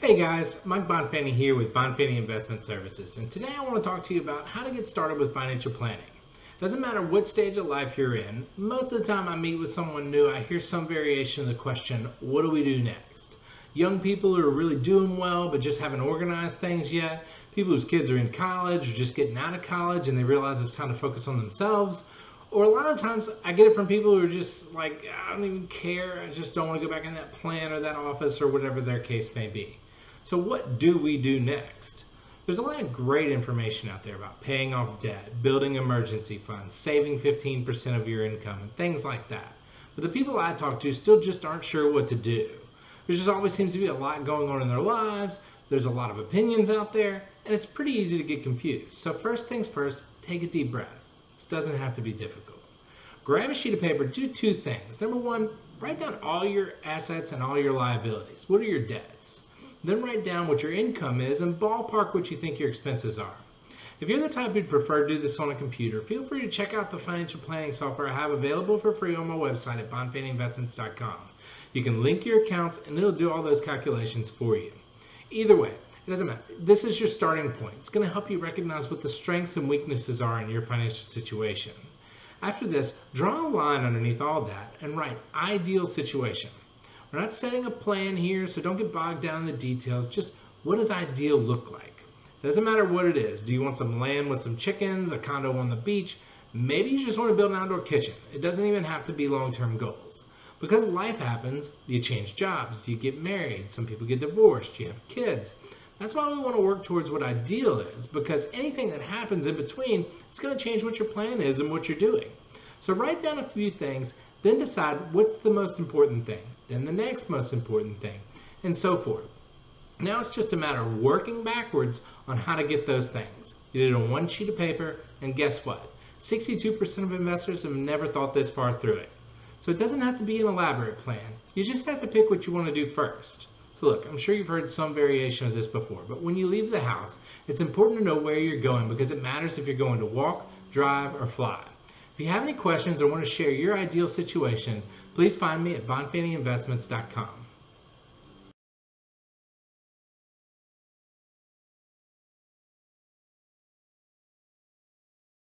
Hey guys, Mike Bonfanti here with Bonfanti Investment Services, and today I want to talk to you about how to get started with financial planning. Doesn't matter what stage of life you're in, most of the time I meet with someone new, I hear some variation of the question, what do we do next? Young people who are really doing well but just haven't organized things yet, people whose kids are in college or just getting out of college and they realize it's time to focus on themselves. Or a lot of times I get it from people who are just like, I don't even care, I just don't want to go back in that plant or that office or whatever their case may be. So what do we do next? There's a lot of great information out there about paying off debt, building emergency funds, saving 15% of your income, and things like that. But the people I talk to still just aren't sure what to do. There just always seems to be a lot going on in their lives, there's a lot of opinions out there, and it's pretty easy to get confused. So first things first, take a deep breath. This doesn't have to be difficult. Grab a sheet of paper, do two things. Number one, write down all your assets and all your liabilities. What are your debts? Then write down what your income is and ballpark what you think your expenses are. If you're the type who'd prefer to do this on a computer, feel free to check out the financial planning software I have available for free on my website at bonfantiinvestments.com. You can link your accounts and it'll do all those calculations for you. Either way, it doesn't matter. This is your starting point. It's going to help you recognize what the strengths and weaknesses are in your financial situation. After this, draw a line underneath all that and write ideal situation. We're not setting a plan here, so don't get bogged down in the details. Just what does ideal look like? It doesn't matter what it is. Do you want some land with some chickens, a condo on the beach? Maybe you just want to build an outdoor kitchen. It doesn't even have to be long-term goals. Because life happens, you change jobs, you get married, some people get divorced, you have kids. That's why we want to work towards what ideal is, because anything that happens in between is going to change what your plan is and what you're doing. So write down a few things, then decide what's the most important thing, then the next most important thing, and so forth. Now it's just a matter of working backwards on how to get those things. You did it on one sheet of paper, and guess what? 62% of investors have never thought this far through it. So it doesn't have to be an elaborate plan. You just have to pick what you want to do first. So look, I'm sure you've heard some variation of this before, but when you leave the house, it's important to know where you're going because it matters if you're going to walk, drive, or fly. If you have any questions or want to share your ideal situation, please find me at bonfantiinvestments.com.